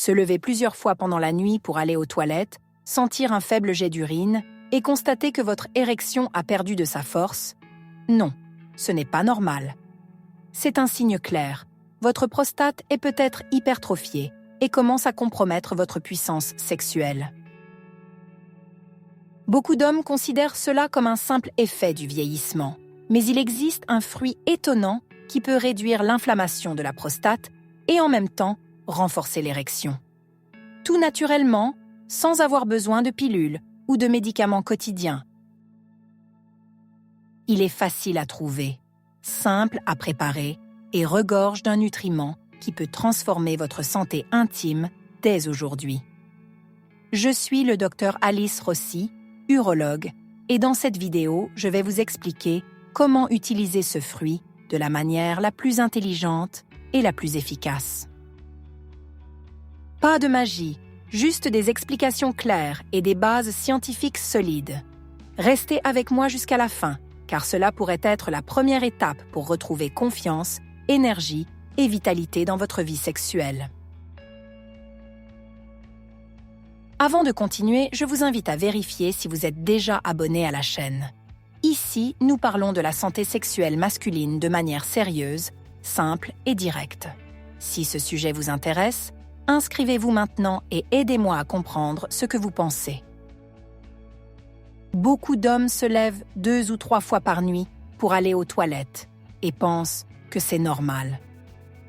Se lever plusieurs fois pendant la nuit pour aller aux toilettes, sentir un faible jet d'urine et constater que votre érection a perdu de sa force? Non, ce n'est pas normal. C'est un signe clair. Votre prostate est peut-être hypertrophiée et commence à compromettre votre puissance sexuelle. Beaucoup d'hommes considèrent cela comme un simple effet du vieillissement, mais il existe un fruit étonnant qui peut réduire l'inflammation de la prostate et en même temps renforcer l'érection. Tout naturellement, sans avoir besoin de pilules ou de médicaments quotidiens. Il est facile à trouver, simple à préparer et regorge d'un nutriment qui peut transformer votre santé intime dès aujourd'hui. Je suis le Dr Alice Rossi, urologue, et dans cette vidéo, je vais vous expliquer comment utiliser ce fruit de la manière la plus intelligente et la plus efficace. Pas de magie, juste des explications claires et des bases scientifiques solides. Restez avec moi jusqu'à la fin, car cela pourrait être la première étape pour retrouver confiance, énergie et vitalité dans votre vie sexuelle. Avant de continuer, je vous invite à vérifier si vous êtes déjà abonné à la chaîne. Ici, nous parlons de la santé sexuelle masculine de manière sérieuse, simple et directe. Si ce sujet vous intéresse, inscrivez-vous maintenant et aidez-moi à comprendre ce que vous pensez. Beaucoup d'hommes se lèvent 2 ou 3 fois par nuit pour aller aux toilettes et pensent que c'est normal.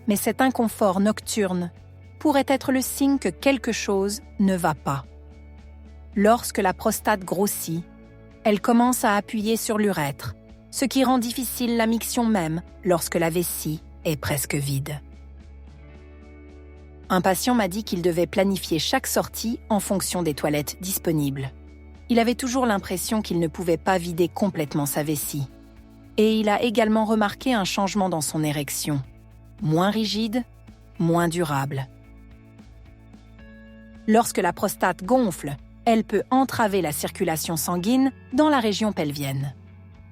Mais cet inconfort nocturne pourrait être le signe que quelque chose ne va pas. Lorsque la prostate grossit, elle commence à appuyer sur l'urètre, ce qui rend difficile la miction même lorsque la vessie est presque vide. Un patient m'a dit qu'il devait planifier chaque sortie en fonction des toilettes disponibles. Il avait toujours l'impression qu'il ne pouvait pas vider complètement sa vessie. Et il a également remarqué un changement dans son érection. Moins rigide, moins durable. Lorsque la prostate gonfle, elle peut entraver la circulation sanguine dans la région pelvienne.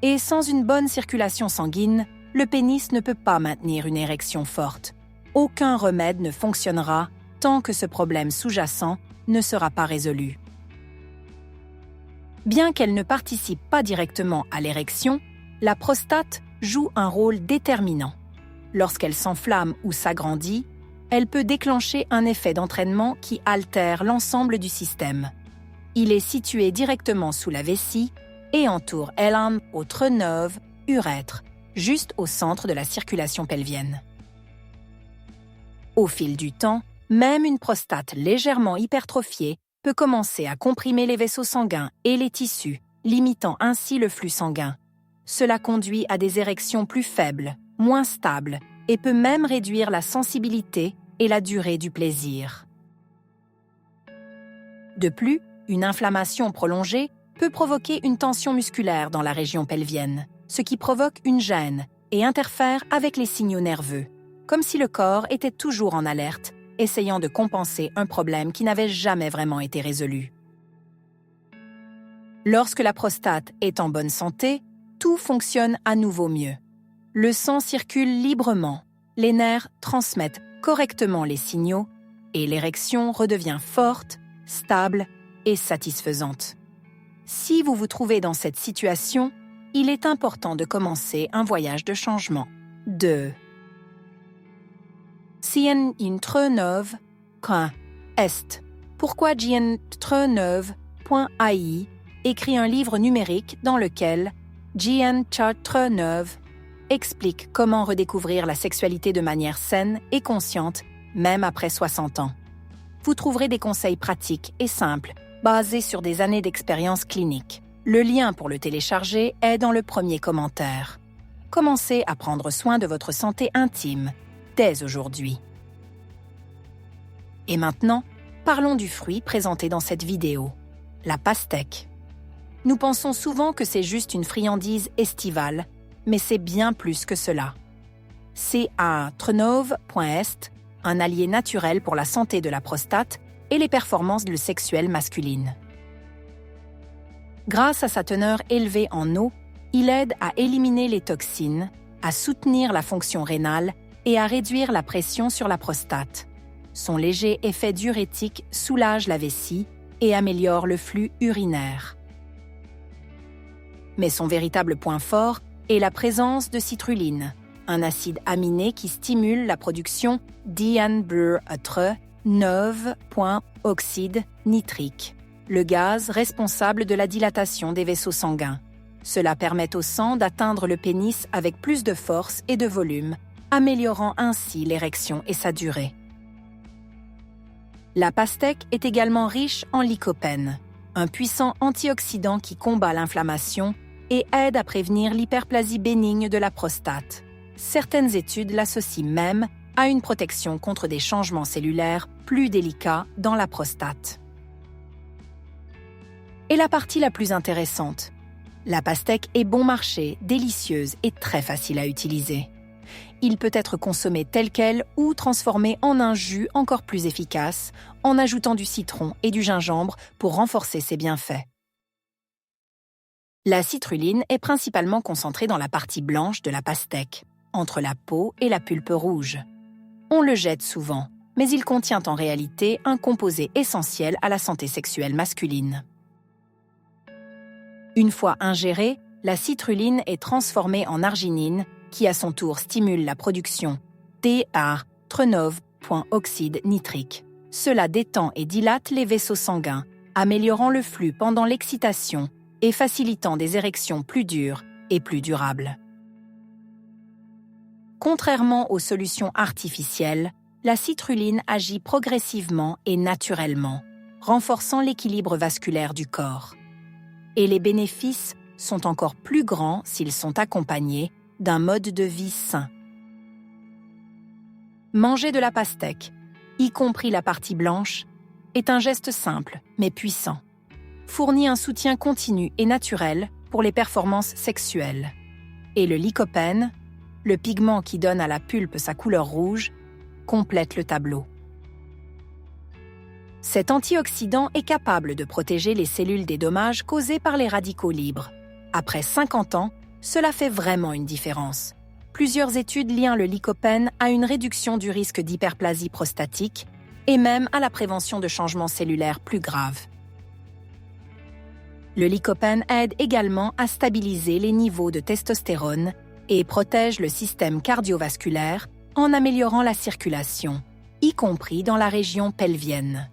Et sans une bonne circulation sanguine, le pénis ne peut pas maintenir une érection forte. Aucun remède ne fonctionnera tant que ce problème sous-jacent ne sera pas résolu. Bien qu'elle ne participe pas directement à l'érection, la prostate joue un rôle déterminant. Lorsqu'elle s'enflamme ou s'agrandit, elle peut déclencher un effet d'entraînement qui altère l'ensemble du système. Il est situé directement sous la vessie et entoure l'âme au treneuve, urètre, juste au centre de la circulation pelvienne. Au fil du temps, même une prostate légèrement hypertrophiée peut commencer à comprimer les vaisseaux sanguins et les tissus, limitant ainsi le flux sanguin. Cela conduit à des érections plus faibles, moins stables, et peut même réduire la sensibilité et la durée du plaisir. De plus, une inflammation prolongée peut provoquer une tension musculaire dans la région pelvienne, ce qui provoque une gêne et interfère avec les signaux nerveux, comme si le corps était toujours en alerte, essayant de compenser un problème qui n'avait jamais vraiment été résolu. Lorsque la prostate est en bonne santé, tout fonctionne à nouveau mieux. Le sang circule librement, les nerfs transmettent correctement les signaux et l'érection redevient forte, stable et satisfaisante. Si vous vous trouvez dans cette situation, il est important de commencer un voyage de changement. 2. Gian Treneuve.est. Pourquoi Gian Treneuve.ai écrit un livre numérique dans lequel Gian Treneuve explique comment redécouvrir la sexualité de manière saine et consciente, même après 60 ans. Vous trouverez des conseils pratiques et simples, basés sur des années d'expérience clinique. Le lien pour le télécharger est dans le premier commentaire. Commencez à prendre soin de votre santé intime, dès aujourd'hui. Et maintenant, parlons du fruit présenté dans cette vidéo, la pastèque. Nous pensons souvent que c'est juste une friandise estivale, mais c'est bien plus que cela. C'est un treneuve.est, un allié naturel pour la santé de la prostate et les performances sexuelles masculines. Grâce à sa teneur élevée en eau, il aide à éliminer les toxines, à soutenir la fonction rénale et à réduire la pression sur la prostate. Son léger effet diurétique soulage la vessie et améliore le flux urinaire. Mais son véritable point fort est la présence de citrulline, un acide aminé qui stimule la production d'IN-BRE-9-oxyde nitrique, le gaz responsable de la dilatation des vaisseaux sanguins. Cela permet au sang d'atteindre le pénis avec plus de force et de volume, améliorant ainsi l'érection et sa durée. La pastèque est également riche en lycopène, un puissant antioxydant qui combat l'inflammation et aide à prévenir l'hyperplasie bénigne de la prostate. Certaines études l'associent même à une protection contre des changements cellulaires plus délicats dans la prostate. Et la partie la plus intéressante, la pastèque est bon marché, délicieuse et très facile à utiliser. Il peut être consommé tel quel ou transformé en un jus encore plus efficace en ajoutant du citron et du gingembre pour renforcer ses bienfaits. La citrulline est principalement concentrée dans la partie blanche de la pastèque, entre la peau et la pulpe rouge. On le jette souvent, mais il contient en réalité un composé essentiel à la santé sexuelle masculine. Une fois ingérée, la citrulline est transformée en arginine, qui à son tour stimule la production d'A-3-oxyde nitrique. Cela détend et dilate les vaisseaux sanguins, améliorant le flux pendant l'excitation et facilitant des érections plus dures et plus durables. Contrairement aux solutions artificielles, la citrulline agit progressivement et naturellement, renforçant l'équilibre vasculaire du corps. Et les bénéfices sont encore plus grands s'ils sont accompagnés d'un mode de vie sain. Manger de la pastèque, y compris la partie blanche, est un geste simple mais puissant. Fournit un soutien continu et naturel pour les performances sexuelles. Et le lycopène, le pigment qui donne à la pulpe sa couleur rouge, complète le tableau. Cet antioxydant est capable de protéger les cellules des dommages causés par les radicaux libres. Après 50 ans, cela fait vraiment une différence. Plusieurs études lient le lycopène à une réduction du risque d'hyperplasie prostatique et même à la prévention de changements cellulaires plus graves. Le lycopène aide également à stabiliser les niveaux de testostérone et protège le système cardiovasculaire en améliorant la circulation, y compris dans la région pelvienne.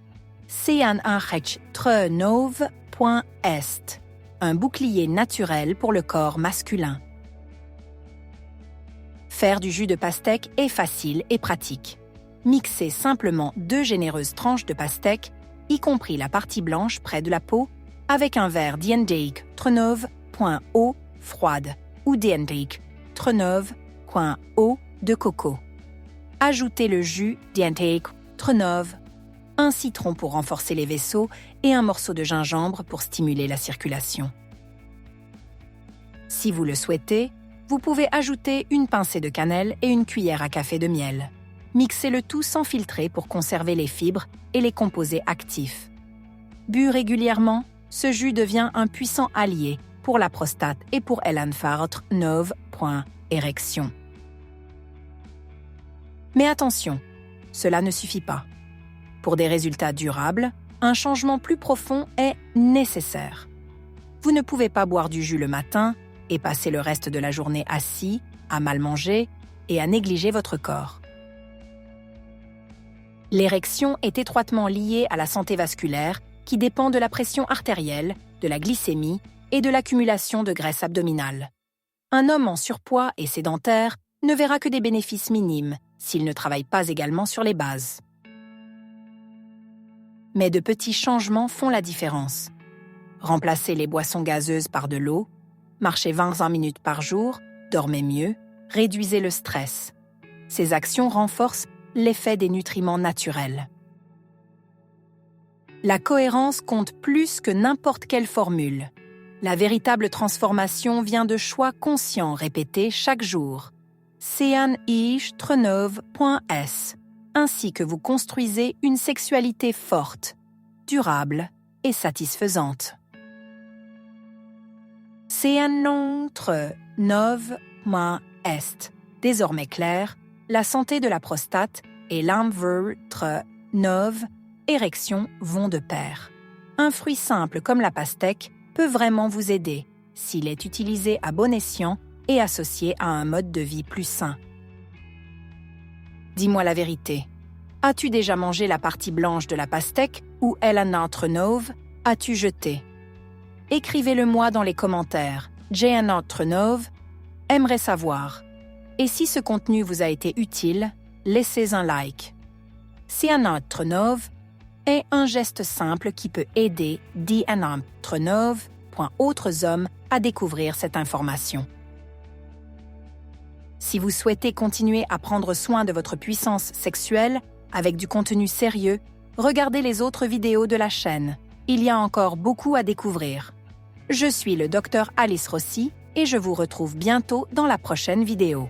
CNH3NOV.est, un bouclier naturel pour le corps masculin. Faire du jus de pastèque est facile et pratique. Mixez simplement 2 généreuses tranches de pastèque, y compris la partie blanche près de la peau, avec un verre d'Iendeik-Tronov.eau froide ou d'Iendeik-Tronov.eau de coco. Ajoutez le jus d'Iendeik-Tronov, un citron pour renforcer les vaisseaux et un morceau de gingembre pour stimuler la circulation. Si vous le souhaitez, vous pouvez ajouter une pincée de cannelle et une cuillère à café de miel. Mixez le tout sans filtrer pour conserver les fibres et les composés actifs. Bu régulièrement, ce jus devient un puissant allié pour la prostate et pour Elanfart-9.érection. Mais attention, cela ne suffit pas. Pour des résultats durables, un changement plus profond est nécessaire. Vous ne pouvez pas boire du jus le matin et passer le reste de la journée assis, à mal manger et à négliger votre corps. L'érection est étroitement liée à la santé vasculaire qui dépend de la pression artérielle, de la glycémie et de l'accumulation de graisse abdominale. Un homme en surpoids et sédentaire ne verra que des bénéfices minimes s'il ne travaille pas également sur les bases. Mais de petits changements font la différence. Remplacez les boissons gazeuses par de l'eau, marchez 25 minutes par jour, dormez mieux, réduisez le stress. Ces actions renforcent l'effet des nutriments naturels. La cohérence compte plus que n'importe quelle formule. La véritable transformation vient de choix conscients répétés chaque jour. CNH3NOV.s, ainsi que vous construisez une sexualité forte, durable et satisfaisante. CNH3NOV.est, désormais clair, la santé de la prostate et l'Elanfart Nove, érection vont de pair. Un fruit simple comme la pastèque peut vraiment vous aider s'il est utilisé à bon escient et associé à un mode de vie plus sain. Dis-moi la vérité. As-tu déjà mangé la partie blanche de la pastèque ou notre Nove as-tu jeté? Écrivez-le-moi dans les commentaires. notre Nove aimerait savoir. Et si ce contenu vous a été utile, laissez un like. notre Nove est un geste simple qui peut aider notre Nove autres hommes à découvrir cette information. Si vous souhaitez continuer à prendre soin de votre puissance sexuelle avec du contenu sérieux, regardez les autres vidéos de la chaîne. Il y a encore beaucoup à découvrir. Je suis le Dr Alice Rossi et je vous retrouve bientôt dans la prochaine vidéo.